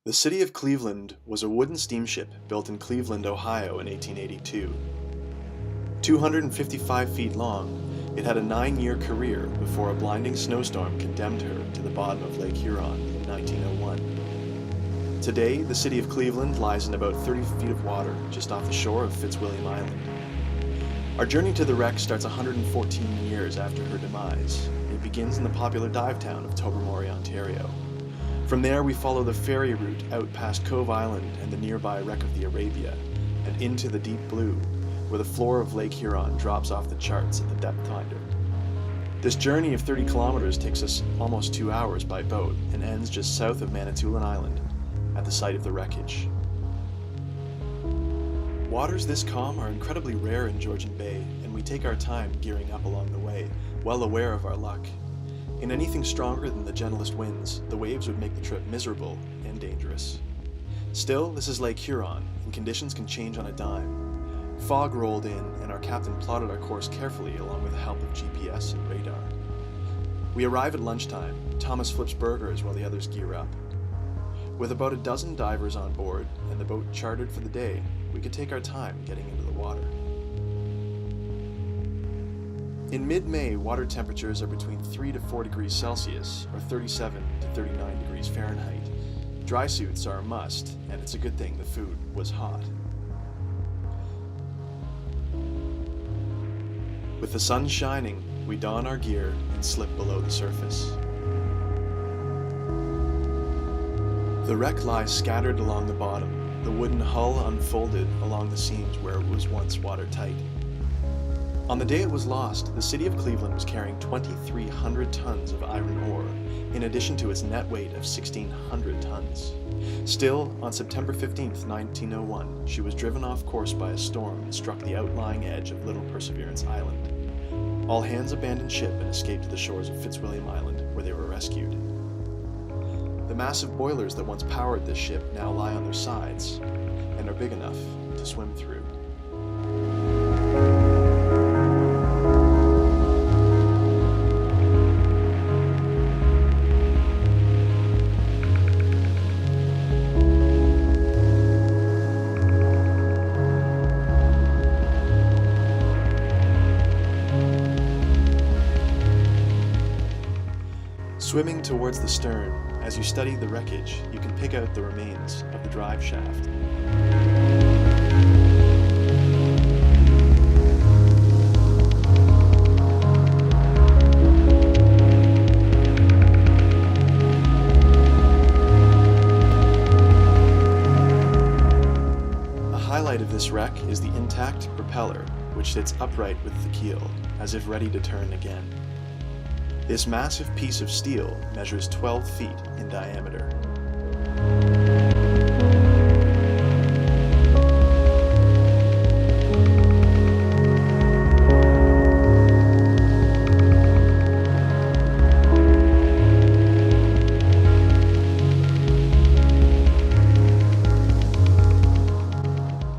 The city of Cleveland was a wooden steamship built in Cleveland, Ohio in 1882. 255 feet long, it had a 9-year career before a blinding snowstorm condemned her to the bottom of Lake Huron in 1901. Today, the city of Cleveland lies in about 30 feet of water just off the shore of Fitzwilliam Island. Our journey to the wreck starts 114 years after her demise. It begins in the popular dive town of Tobermory, Ontario. From there, we follow the ferry route out past Cove Island and the nearby wreck of the Arabia, and into the deep blue, where the floor of Lake Huron drops off the charts at the depth finder. This journey of 30 kilometers takes us almost 2 hours by boat and ends just south of Manitoulin Island, at the site of the wreckage. Waters this calm are incredibly rare in Georgian Bay, and we take our time gearing up along the way, well aware of our luck. In anything stronger than the gentlest winds, the waves would make the trip miserable and dangerous. Still, this is Lake Huron, and conditions can change on a dime. Fog rolled in, and our captain plotted our course carefully along with the help of GPS and radar. We arrive at lunchtime. Thomas flips burgers while the others gear up. With about a dozen divers on board and the boat chartered for the day, we could take our time getting into the water. In mid-May, water temperatures are between 3 to 4 degrees Celsius, or 37 to 39 degrees Fahrenheit. Dry suits are a must, and it's a good thing the food was hot. With the sun shining, we don our gear and slip below the surface. The wreck lies scattered along the bottom, the wooden hull unfolded along the seams where it was once watertight. On the day it was lost, the city of Cleveland was carrying 2,300 tons of iron ore, in addition to its net weight of 1,600 tons. Still, on September 15, 1901, she was driven off course by a storm and struck the outlying edge of Little Perseverance Island. All hands abandoned ship and escaped to the shores of Fitzwilliam Island, where they were rescued. The massive boilers that once powered this ship now lie on their sides and are big enough to swim through. Swimming towards the stern, as you study the wreckage, you can pick out the remains of the drive shaft. A highlight of this wreck is the intact propeller, which sits upright with the keel, as if ready to turn again. This massive piece of steel measures 12 feet in diameter.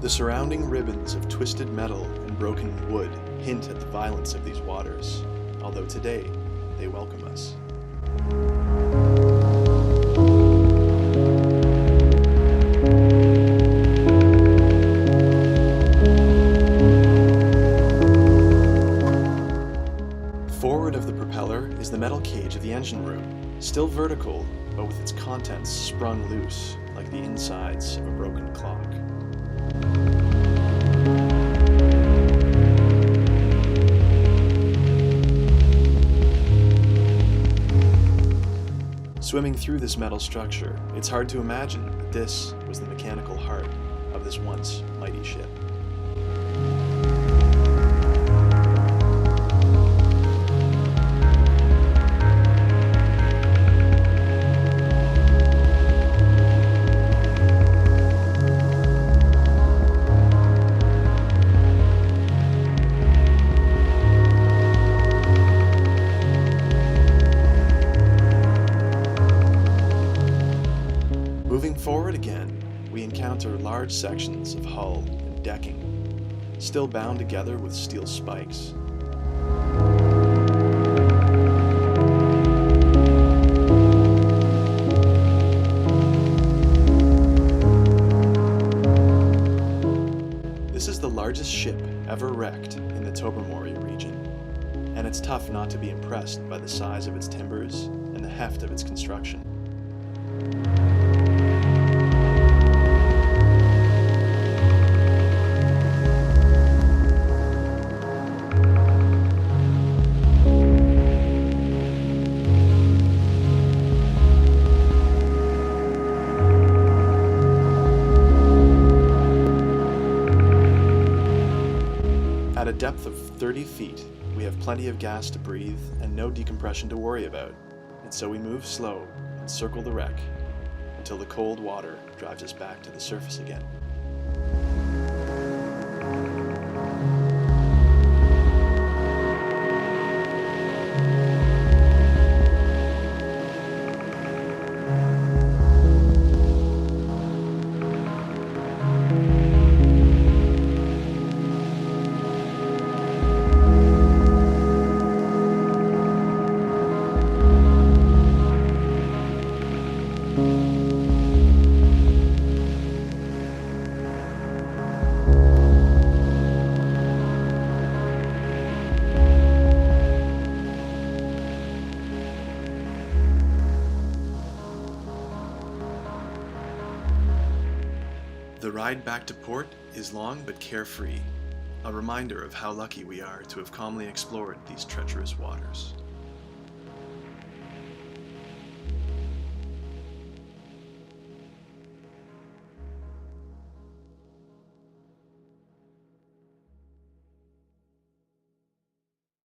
The surrounding ribbons of twisted metal and broken wood hint at the violence of these waters, although today, they welcome us. Forward of the propeller is the metal cage of the engine room, still vertical, but with its contents sprung loose, like the insides of a broken clock. Swimming through this metal structure, it's hard to imagine that this was the mechanical heart of this once mighty ship. Moving forward again, we encounter large sections of hull and decking, still bound together with steel spikes. largest ship ever wrecked in the Tobermory region, and it's tough not to be impressed by the size of its timbers and the heft of its construction. At a depth of 30 feet, we have plenty of gas to breathe and no decompression to worry about, and so we move slow and circle the wreck until the cold water drives us back to the surface again. The ride back to port is long but carefree, a reminder of how lucky we are to have calmly explored these treacherous waters.